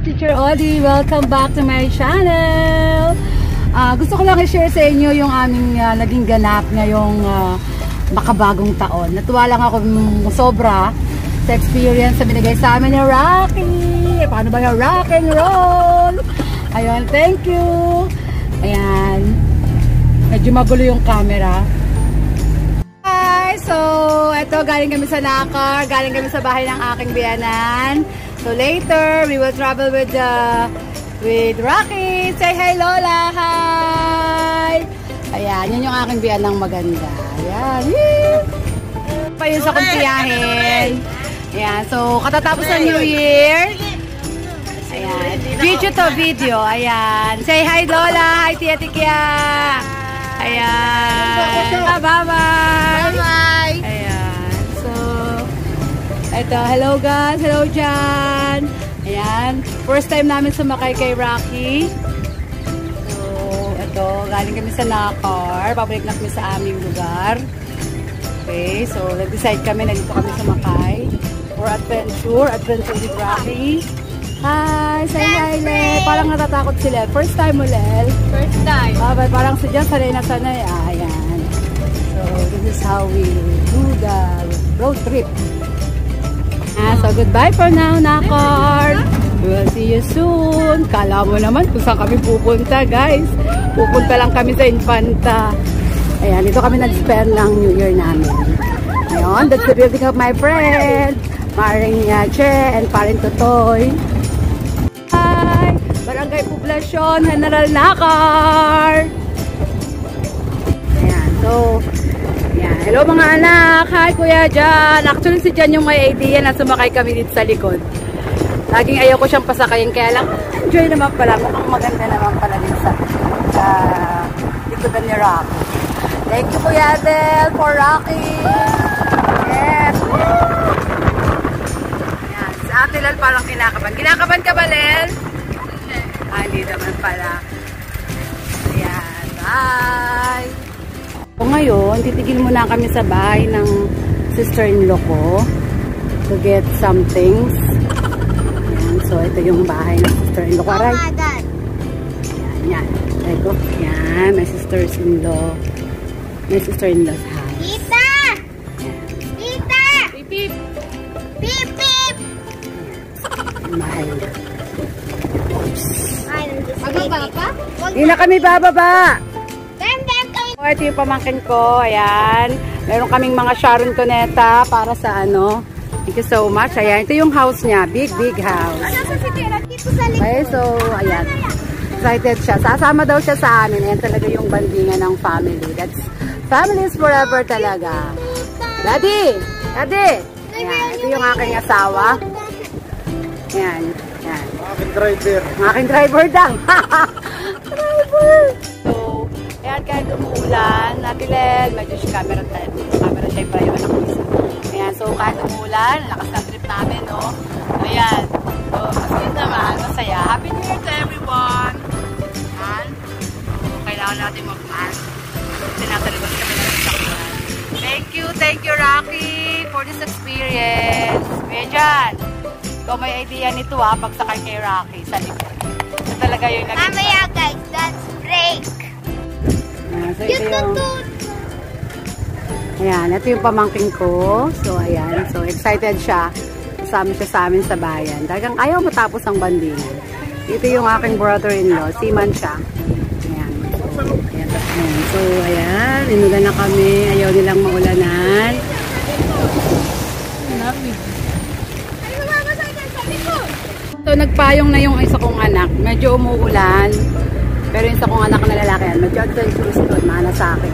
Teacher Odi. Welcome back to my channel. Gusto ko lang i-share sa inyo yung aming naging ganap ngayong makabagong taon. Natuwa lang ako sobra sa experience na binigay sa amin ni Rocky. Paano ba yung rock and roll? Ayun, thank you. Ayan. Medyo magulo yung camera. Hi! So, eto, galing kami sa Nakar. Galing kami sa bahay ng aking biyanan. So later, we will travel with Rocky. Say hi, Lola! Hi! Ayan, yun yung aking biyanang maganda. Ayan. Pa yun sa kumpiyahin. Ayan, so katatapos ng New Year. Ayan, video to video. Ayan. Say hi, Lola! Hi, Tia Tikia! Ayan. Bye-bye! Bye-bye! Ayan. So, ito, hello guys! Hello dyan! Ayan. First time namin sumakay kay Rocky. So, ito, galing kami sa Nakar. Pabalik na kami sa aming lugar. Okay, so nag-decide kami na dito kami sumakay. For adventure with Rocky. Hi! Say hi, Lel! Parang natatakot si Lel. First time mo, Lel? First time. But parang si Jan, sanay na sanay. Ayan. So, this is how we do the road trip. So, goodbye for now, Nakar. We will see you soon. Kala mo naman kung saan kami pupunta, guys. Pupunta lang kami sa Infanta. Ayan, dito kami nag-spend ng New Year namin. Ayun, that's the building of my friend, Maring Che and Parin Totoy. Hi! Barangay Poblacion, General Nakar. Ayan, so ayan. Hello mga anak! Hi Kuya Jan! Actually si Jan yung may idea na sumakay kami dito sa likod. Laging ayaw ko siyang pasakayin, kaya lang enjoy naman pala. Mukhang maganda naman pala din sa likodan ni Rocky. Thank you Kuya Del for Rocky! Yes! Ayan, si Ate Lel parang kinakaban. Kinakaban ka ba, Lel? Hindi naman pala. Ayan, bye! So ngayon, titigil muna kami sa bahay ng sister-in-law ko to get some things. Ayan, so ito yung bahay ng sister-in-law ko. Aray. Ayan, yan. Eko, yan, my sister-in-law. My sister-in-law's house. Tita! Tita! Pip, pip! Pip, pip! Bahay na. Bababa pa? Hindi na kami bababa! Ito yung pamangkin ko, ayan. Meron kaming mga Sharon Toneta para sa ano. Thank you so much. Ayan, ito yung house niya. Big, big house. Okay, so, ayan. Excited siya. Sasama daw siya sa amin. Ayan talaga yung bandingan ng family. That's, family is forever talaga. Daddy! Daddy! Ayan, ito yung aking asawa. Ayan, ayan. Aking driver. Aking driver daw. Driver! Ayan, kahit umuulan, natilel, medyo si camera siya pa yung anak ko isa. Ayan, so kahit umuulan, lakas ng trip namin, no? Ayan, so masaya naman, masaya. Happy New Year to everyone! Ayan, so kailangan natin mag-mask. Tinatalibas kami ng sakwan. Thank you Rocky for this experience. Kuya Jan, ikaw may idea nito pagsakay kay Rocky sa likod. Ito talaga yung naging... Mamaya guys, that's break! So, ayan, ito yung pamangking ko. So, ayan. So, excited siya. Kasama siya sa amin sa bayan. Talagang ayaw matapos ang bandingan. Ito yung aking brother-in-law. Seaman siya. Ayan. So, ayan. Inulan na kami. Ayaw nilang maulanan. So, nagpayong na yung isa kong anak. Medyo umuulan. Pero yung isa kong anak na lalaki yan, medyo adventurous doon, mana sa akin.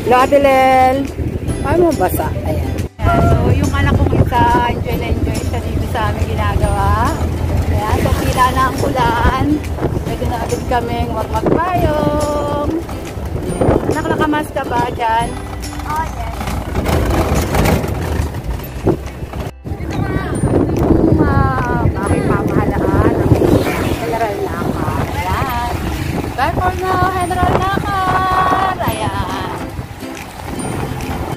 Hello, Ate Lel. Paano mo basa? Ayan. So, yung anak kong isa, enjoy na enjoy siya dito sa aming ginagawa. Ayan, so pila na ang ulan. Pwede na agad kaming magpayong. Anak, nakamas ka ba dyan? Oh, yes. Bye for now, General Nakar! Ayan.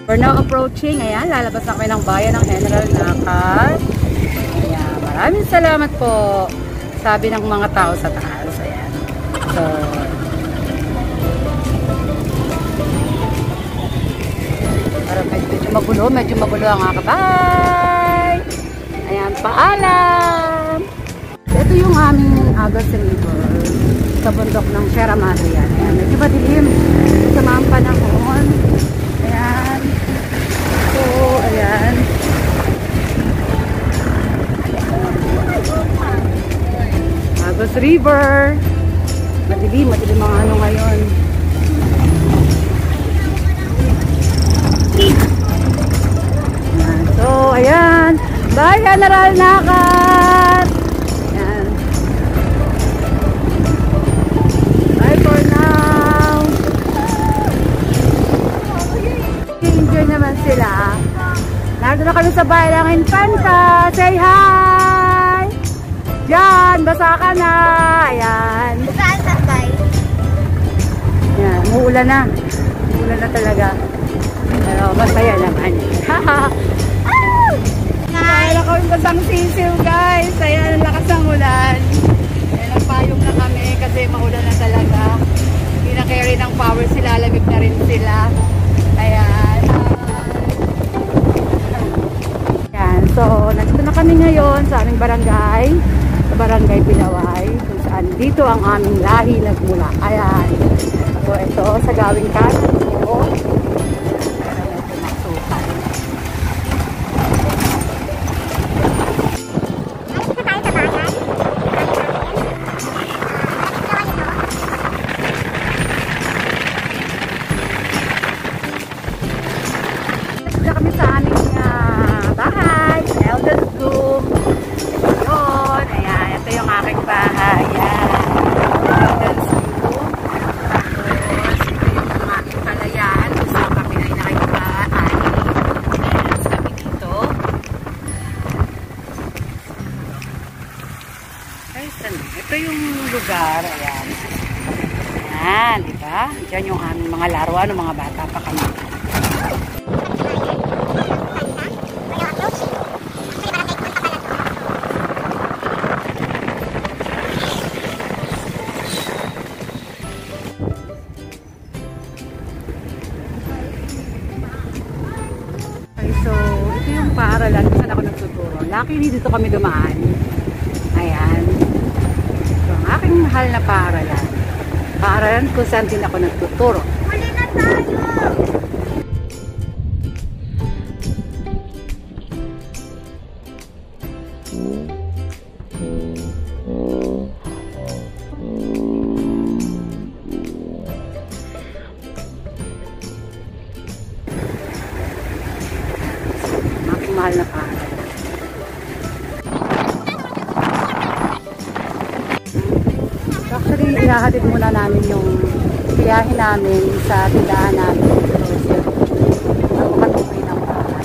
For now, approaching. Ayan, lalabas na kami ng bayan ng General Nakar. Ayan, maraming salamat po. Sabi ng mga tao sa taas. Ayan. So, parang medyo magulo ang akabay. Ayan, paalam! Ito yung aming Agos River sa bundok ng Sierra Madre. Ayan, medyo madilim sa mga panahon. Ayan. So, ayan. Agos River. Madilim ang ano ngayon. Ayan. So, ayan. Bye, General Nakar! Ayan. Bye for now. Enjoy naman sila. Narito na kami sa bayan ng Infanta. Say hi! Diyan, basa ka na. Ayan. Saan sabay? Ayan, umuulan na. Umuulan na talaga. Pero masaya naman. Kaya kami basang sisil, guys. Ayan, ang lakas ng ulan. Ayan, nagpayong na kami kasi maulan na talaga. Hindi na carry ng power sila. Lamig na rin sila. Ayan. Ayan, so nandito na kami ngayon sa aming barangay. Sa barangay Pilaway. Kung saan dito ang aming lahi nagmula. Ayan. So ito, sa gawing kanan po. Kami sa aming bahay, sa elders room. Yun, ayan, ito yung aking bahay. Ayan, elders room. Tapos, ito yung aking palayan. So, kami ay nakikipaan. Ayan, kami dito. Ito yung lugar. Ayan. Ayan, diba? Diyan yung aming mga laruan ng mga bata pa kami. So, ito yung paaralan kung saan ako nagtuturo. Luckily, dito kami dumaan. Ayan. So, ang aking mahal na paaralan. Paaralan kung saan din ako nagtuturo. Huli na tayo! Mahal na paaralan. Actually, ihahatid muna namin yung biyahe namin sa tindahan namin. So, makatukoy ng bahay.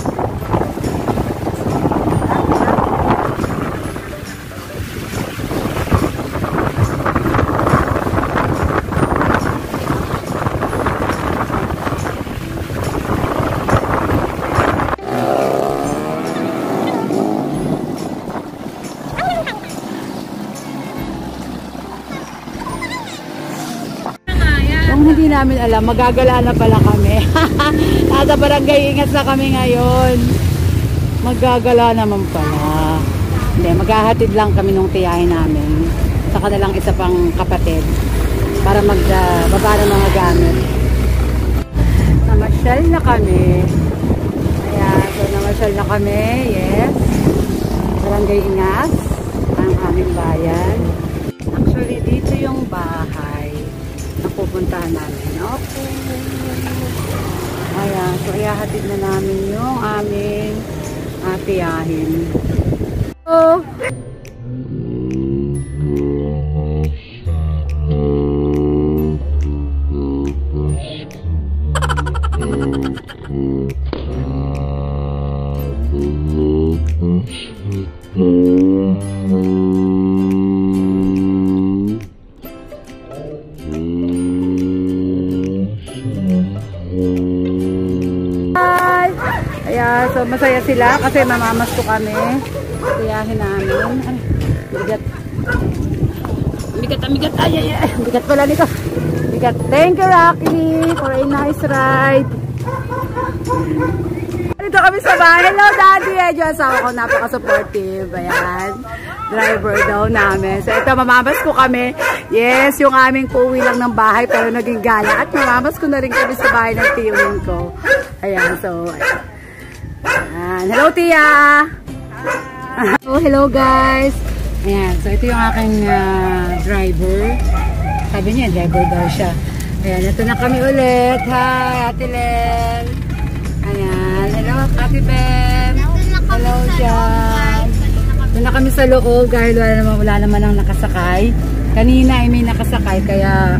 Kung hindi namin alam, magagala na pala kami. Nasa barangay Ingat na kami ngayon. Magagala naman pala. Hindi, maghahatid lang kami nung tiyahin namin. Sa kanilang isa pang kapatid. Para magbaba ng mga gamit. Namasyal na kami. Ayan, so namasyal na kami. Yes. Barangay Ingat. Ang aming bayan. Actually, dito yung bahay na pupuntahan namin. Okay. Ayan, so ihahatid na namin yung aming tiyahin. Oh! Bye! sila kasi mamamasko kami. Tiyahin namin. Ay, bigat. Bigat. Ay. Bigat pala nito. Bigat. Thank you, Rocky, for a nice ride. Dito kami sa bahay. Hello, Daddy. Medyo asawa ko, napaka-supportive. Ayan. Driver daw namin. So, ito, mamamas ko kami. Yes, yung aming pauwi lang ng bahay, pero naging gala. At mamamas ko na rin kami sa bahay ng tiyuhin ko. Ayan, so, ayan. Hello, Tia! Oh, hello, guys! Ayan, so ito yung aking driver. Sabi niya, driver daw siya. Ayan, ito na kami ulit. Hi, Ate Len! Ayan, hello, Ate Pem! Hello, Jan! Ito na kami sa loob dahil wala naman ang nakasakay. Kanina ay may nakasakay kaya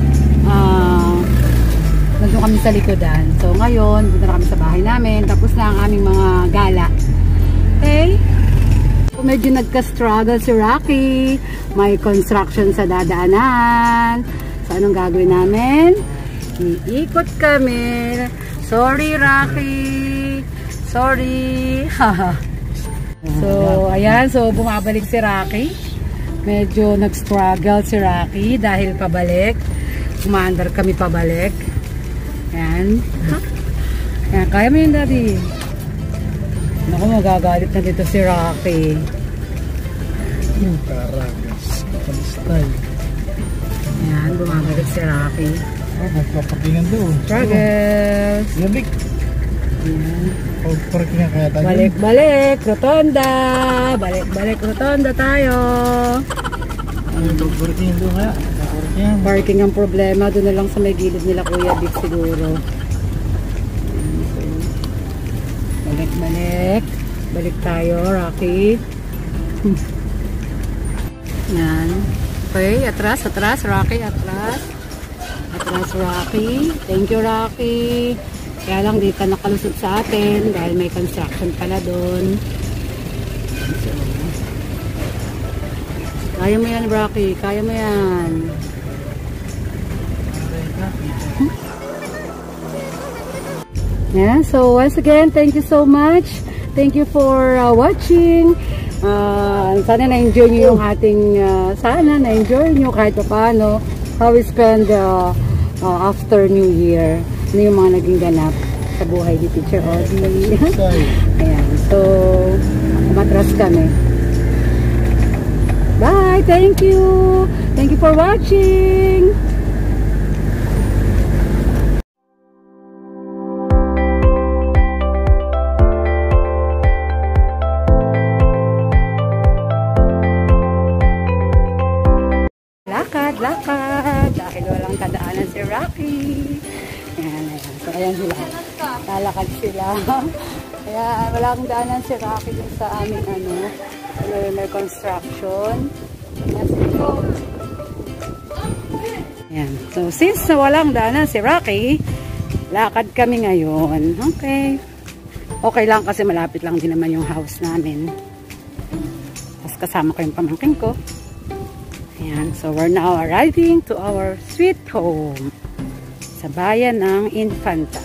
nandun kami sa likodan. So ngayon, dito na kami sa bahay namin. Tapos na ang aming mga gala. Okay? So, medyo nagka-struggle si Rocky. May construction sa dadaanan. So anong gagawin namin? Iikot kami. Sorry, Rocky. Sorry. So, ayan. So, bumabalik si Rocky. Medyo nag-struggle si Rocky dahil pabalik. Umaandar kami pabalik. Ayan. Ayan. Kaya mo yun, Daddy. Naku, magagalit na dito si Rocky. Yung Caragas. Style. Ayan. Bumabalik si Rocky. Oh, magpapakingan doon. Struggles. Yabik. Ayan. Pagpapakingan kaya tayo. Balik, rotonda. Balik, rotonda tayo. Pagpapakingan doon kaya. Parking ang problema. Doon na lang sa may gilid nila, Kuya Vic, siguro. Balik. Balik tayo, Rocky. Yan. Okay, atras, Rocky, atras. Atras, Rocky. Thank you, Rocky. Kaya lang dito nakalusot sa atin dahil may construction pala doon. So, kaya mo yan, Rocky. Kaya mo yan. Yeah, so once again, thank you so much. Thank you for watching. Sana na-enjoy nyo yung ating, sana na-enjoy nyo kahit paano how we spend after New Year. Ano yung mga naging ganap sa buhay ni Teacher Audie. Ayan, so umatras kami. Bye! Thank you! Thank you for watching! Lakad dahil walang kadaanan si Rocky. Ayan. So ayan sila, lalakad sila. Ayan, walang daanan si Rocky dun sa aming may construction. Ayan, so since walang daanan si Rocky, lakad kami ngayon. Okay lang kasi malapit lang din naman yung house namin. Tapos kasama ko yung pamangkin ko. Ayan, so we're now arriving to our sweet home sa bayan ng Infanta.